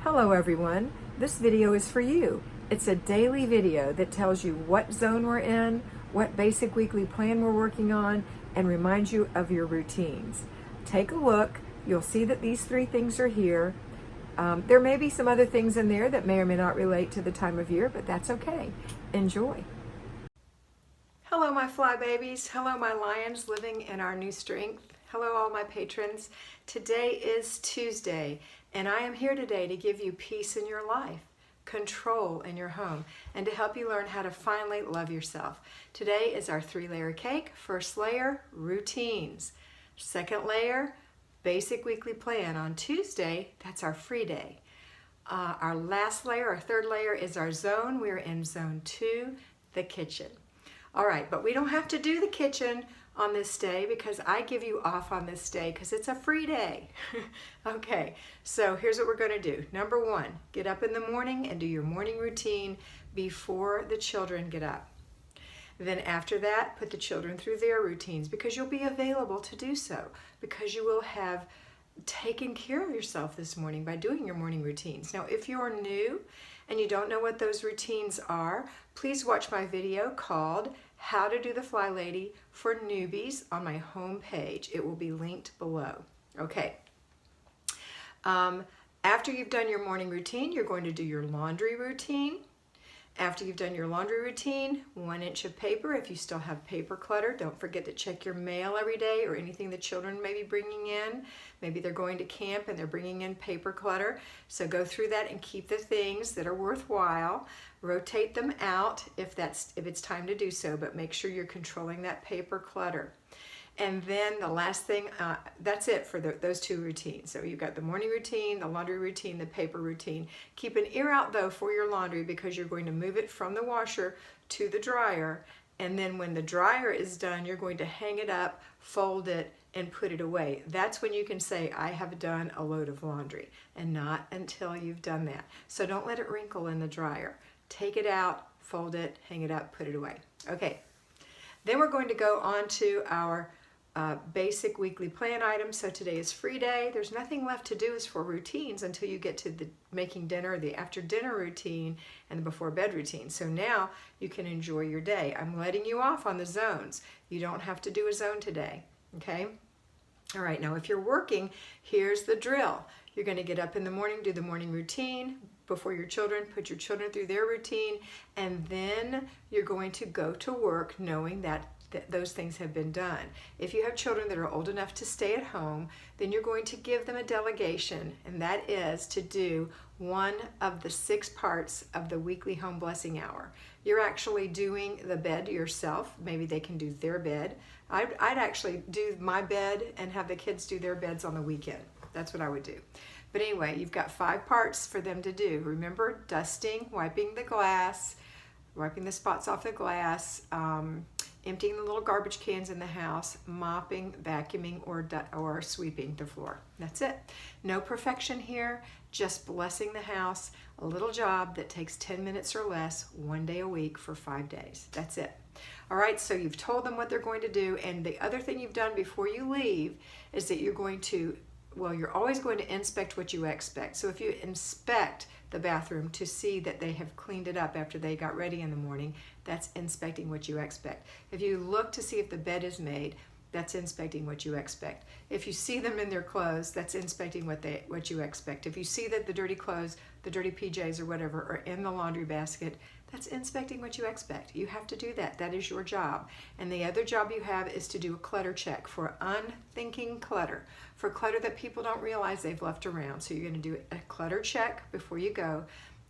Hello everyone, this video is for you. It's a daily video that tells you what zone we're in, what basic weekly plan we're working on, and reminds you of your routines. Take a look, you'll see that these three things are here. There may be some other things in there that may or may not relate to the time of year, but that's okay. Enjoy. Hello my fly babies, hello my lions living in our new strength. Hello all my patrons. Today is Tuesday and I am here today to give you peace in your life, control in your home, and to help you learn how to finally love yourself. Today is our 3-layer cake. First layer, routines. Second layer, basic weekly plan. On Tuesday, that's our free day. Our last layer, our third layer, is our zone. We're in zone 2, the kitchen. All right, but we don't have to do the kitchen on this day because I give you off on this day because it's a free day. Okay, so here's what we're going to do. Number 1, get up in the morning and do your morning routine before the children get up. Then after that, put the children through their routines because you'll be available to do so, because you will have taken care of yourself this morning by doing your morning routines. Now, if you're new and you don't know what those routines are, please watch my video called How to Do the Fly Lady for Newbies on my home page. It will be linked below. Okay. After you've done your morning routine, you're going to do your laundry routine. After you've done your laundry routine, 1 inch of paper. If you still have paper clutter, don't forget to check your mail every day or anything the children may be bringing in. Maybe they're going to camp and they're bringing in paper clutter. So go through that and keep the things that are worthwhile. Rotate them out if it's time to do so, but make sure you're controlling that paper clutter. And then the last thing, that's it for those 2 routines. So you've got the morning routine, the laundry routine, the paper routine. Keep an ear out though for your laundry because you're going to move it from the washer to the dryer. And then when the dryer is done, you're going to hang it up, fold it, and put it away. That's when you can say, I have done a load of laundry, and not until you've done that. So don't let it wrinkle in the dryer. Take it out, fold it, hang it up, put it away. Okay. Then we're going to go on to our basic weekly plan items. So today is free day. There's nothing left to do as for routines until you get to the making dinner, the after dinner routine, and the before bed routine. So now you can enjoy your day. I'm letting you off on the zones. You don't have to do a zone today, okay? All right, now if you're working, here's the drill. You're going to get up in the morning, do the morning routine before your children, put your children through their routine, and then you're going to go to work knowing that those things have been done. If you have children that are old enough to stay at home, then you're going to give them a delegation, and that is to do one of the 6 parts of the weekly home blessing hour. You're actually doing the bed yourself. Maybe they can do their bed. I'd actually do my bed and have the kids do their beds on the weekend. That's what I would do. But anyway, you've got 5 parts for them to do. Remember, dusting, wiping the glass, wiping the spots off the glass, emptying the little garbage cans in the house, mopping, vacuuming, or sweeping the floor. That's it. No perfection here, just blessing the house, a little job that takes 10 minutes or less, 1 day a week for 5 days. That's it. All right, so you've told them what they're going to do, and the other thing you've done before you leave is that you're going to, well, you're always going to inspect what you expect. So if you inspect the bathroom to see that they have cleaned it up after they got ready in the morning, that's inspecting what you expect. If you look to see if the bed is made, that's inspecting what you expect. If you see them in their clothes, that's inspecting what you expect. If you see that the dirty clothes, the dirty PJs or whatever are in the laundry basket, that's inspecting what you expect. You have to do that. That is your job. And the other job you have is to do a clutter check for unthinking clutter, for clutter that people don't realize they've left around. So you're going to do a clutter check before you go,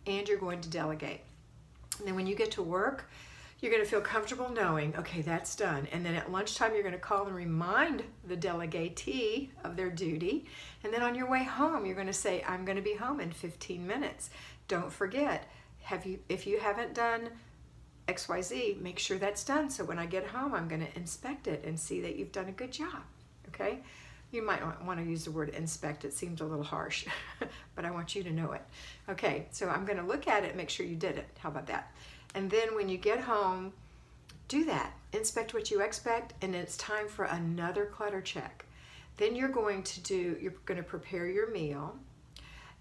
and you're going to delegate. And then when you get to work, you're going to feel comfortable knowing, okay, that's done. And then at lunchtime, you're going to call and remind the delegatee of their duty. And then on your way home, you're going to say, I'm going to be home in 15 minutes. Don't forget, if you haven't done XYZ, make sure that's done. So when I get home, I'm going to inspect it and see that you've done a good job, okay? You might want to use the word inspect. It seems a little harsh, but I want you to know it. Okay, so I'm going to look at it and make sure you did it. How about that? And then when you get home, do that. Inspect what you expect, and it's time for another clutter check. Then you're going to prepare your meal,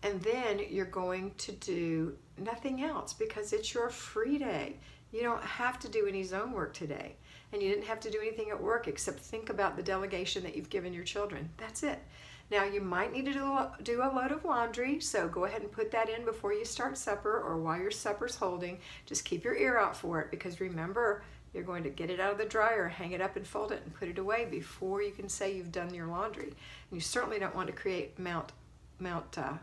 And then you're going to do nothing else because it's your free day. You don't have to do any zone work today. And you didn't have to do anything at work except think about the delegation that you've given your children. That's it. Now you might need to do a load of laundry, so go ahead and put that in before you start supper or while your supper's holding. Just keep your ear out for it, because remember, you're going to get it out of the dryer, hang it up and fold it and put it away before you can say you've done your laundry. And you certainly don't want to create Mount Foldmore,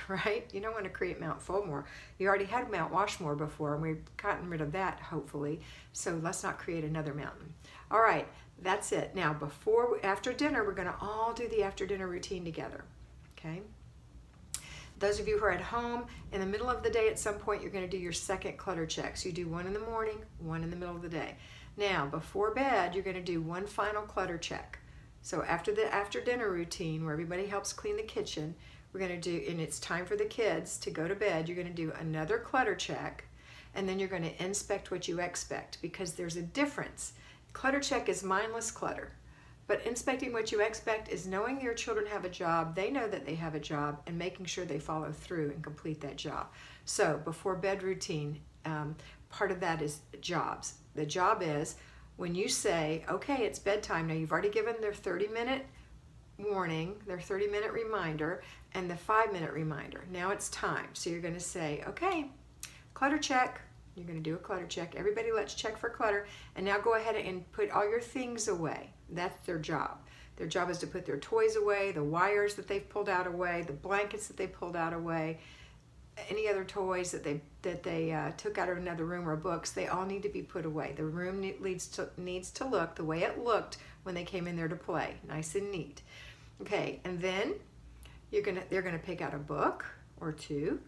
right? You don't want to create Mount Foldmore. You already had Mount Washmore before, and we've gotten rid of that, hopefully. So let's not create another mountain. All right, that's it. Now, after dinner, we're going to all do the after dinner routine together, okay? Those of you who are at home, in the middle of the day at some point, you're going to do your second clutter check. So you do one in the morning, one in the middle of the day. Now, before bed, you're going to do one final clutter check. So after the after dinner routine, where everybody helps clean the kitchen, we're going to do, and it's time for the kids to go to bed, you're going to do another clutter check, and then you're going to inspect what you expect, because there's a difference. Clutter check is mindless clutter, but inspecting what you expect is knowing your children have a job, they know that they have a job, and making sure they follow through and complete that job. So before bed routine, part of that is jobs. The job is, when you say, okay, it's bedtime, now you've already given their 30-minute warning, their 30-minute reminder, and the 5-minute reminder. Now it's time. So you're going to say, okay, clutter check. You're going to do a clutter check. Everybody, let's check for clutter. And now go ahead and put all your things away. That's their job. Their job is to put their toys away, the wires that they've pulled out away, the blankets that they pulled out away, any other toys that they took out of another room, or books. They all need to be put away. The room needs to look the way it looked when they came in there to play, nice and neat. Okay, and then they're gonna pick out a book or two.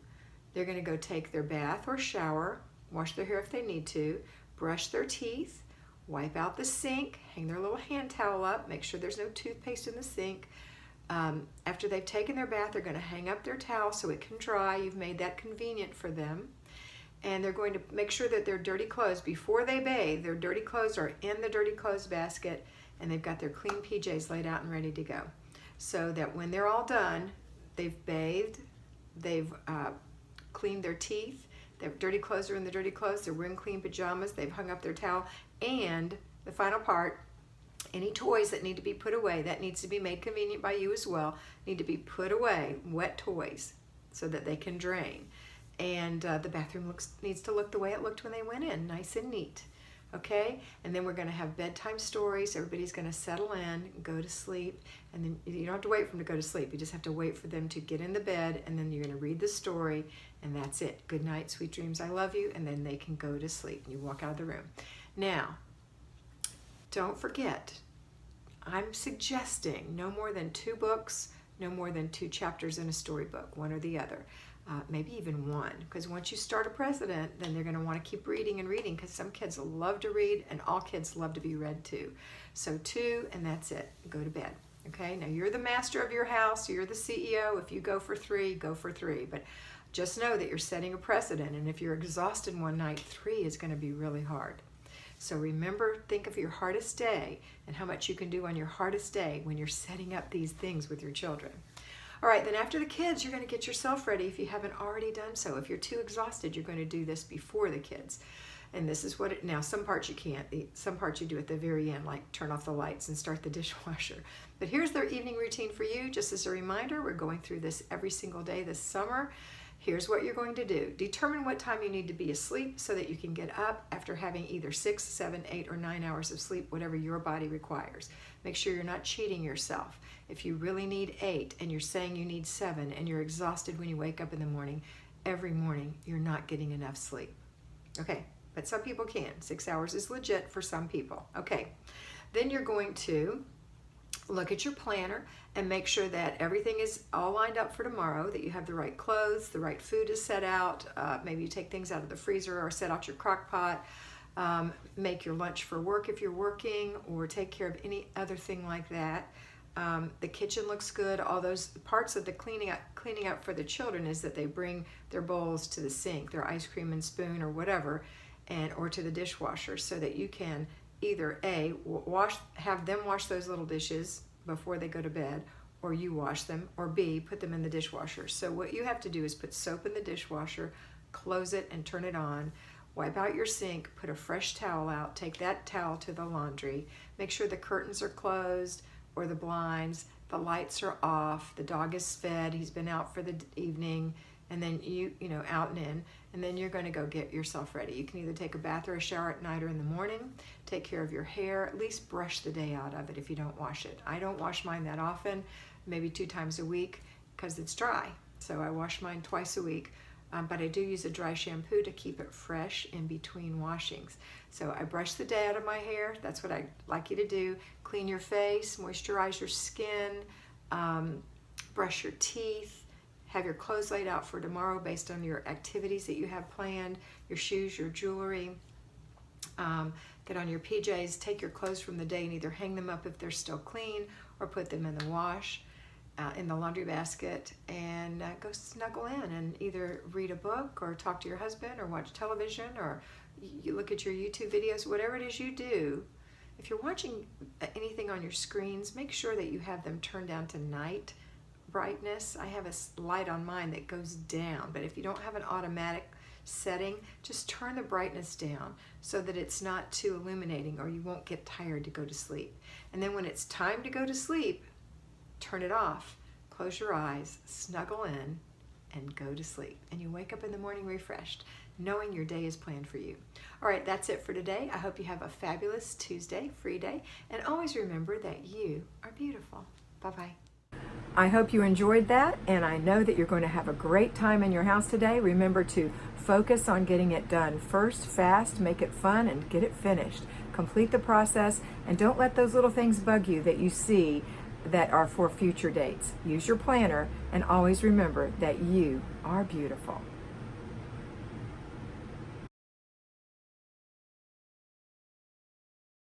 They're gonna go take their bath or shower, wash their hair if they need to, brush their teeth, wipe out the sink, hang their little hand towel up, make sure there's no toothpaste in the sink. After they've taken their bath, they're going to hang up their towel so it can dry. You've made that convenient for them. And they're going to make sure that their dirty clothes, before they bathe, their dirty clothes are in the dirty clothes basket, and they've got their clean PJs laid out and ready to go. So that when they're all done, they've bathed, they've cleaned their teeth, their dirty clothes are in the dirty clothes, they're wearing clean pajamas, they've hung up their towel, and the final part, any toys that need to be put away, that needs to be made convenient by you as well, need to be put away, wet toys, so that they can drain. And the bathroom needs to look the way it looked when they went in, nice and neat. Okay? And then we're going to have bedtime stories. Everybody's going to settle in, go to sleep, and then you don't have to wait for them to go to sleep. You just have to wait for them to get in the bed, and then you're going to read the story, and that's it. Good night, sweet dreams, I love you, and then they can go to sleep. You walk out of the room. Now, don't forget, I'm suggesting no more than 2 books, no more than 2 chapters in a storybook, one or the other. Maybe even one, because once you start a precedent, then they're going to want to keep reading and reading, because some kids love to read and all kids love to be read to. So 2, and that's it. Go to bed. Okay, now you're the master of your house, you're the CEO. If you go for 3, go for 3. But just know that you're setting a precedent, and if you're exhausted one night, 3 is going to be really hard. So remember, think of your hardest day and how much you can do on your hardest day when you're setting up these things with your children. All right, then after the kids, you're going to get yourself ready if you haven't already done so. If you're too exhausted, you're going to do this before the kids. And this is what now some parts you can't, some parts you do at the very end, like turn off the lights and start the dishwasher. But here's their evening routine for you. Just as a reminder, we're going through this every single day this summer. Here's what you're going to do. Determine what time you need to be asleep so that you can get up after having either 6, 7, 8, or 9 hours of sleep, whatever your body requires. Make sure you're not cheating yourself. If you really need 8 and you're saying you need 7 and you're exhausted when you wake up in the morning, every morning you're not getting enough sleep. Okay, but some people can. 6 hours is legit for some people. Okay, then you're going to look at your planner and make sure that everything is all lined up for tomorrow, that you have the right clothes, the right food is set out. Maybe you take things out of the freezer or set out your crock pot. Make your lunch for work if you're working, or take care of any other thing like that. The kitchen looks good. All those parts of the cleaning up for the children is that they bring their bowls to the sink, their ice cream and spoon or whatever, or to the dishwasher, so that you can either have them wash those little dishes before they go to bed, or you wash them, or B, put them in the dishwasher. So what you have to do is put soap in the dishwasher, close it and turn it on, wipe out your sink, put a fresh towel out, take that towel to the laundry, make sure the curtains are closed or the blinds, the lights are off, the dog is fed, he's been out for the evening, and then you know, out and in, and then you're going to go get yourself ready. You can either take a bath or a shower at night or in the morning, take care of your hair, at least brush the day out of it if you don't wash it. I don't wash mine that often, maybe 2 times a week because it's dry. So I wash mine twice a week, but I do use a dry shampoo to keep it fresh in between washings. So I brush the day out of my hair. That's what I like you to do. Clean your face, moisturize your skin, brush your teeth, have your clothes laid out for tomorrow based on your activities that you have planned, your shoes, your jewelry. Get on your PJs, take your clothes from the day and either hang them up if they're still clean or put them in the wash, in the laundry basket, and go snuggle in and either read a book or talk to your husband or watch television or you look at your YouTube videos, whatever it is you do. If you're watching anything on your screens, make sure that you have them turned down to night brightness. I have a light on mine that goes down, but if you don't have an automatic setting, just turn the brightness down so that it's not too illuminating or you won't get tired to go to sleep. And then when it's time to go to sleep, turn it off, close your eyes, snuggle in, and go to sleep. And you wake up in the morning refreshed, knowing your day is planned for you. All right, that's it for today. I hope you have a fabulous Tuesday, free day, and always remember that you are beautiful. Bye-bye. I hope you enjoyed that, and I know that you're going to have a great time in your house today. Remember to focus on getting it done first, fast, make it fun, and get it finished. Complete the process, and don't let those little things bug you that you see that are for future dates. Use your planner, and always remember that you are beautiful.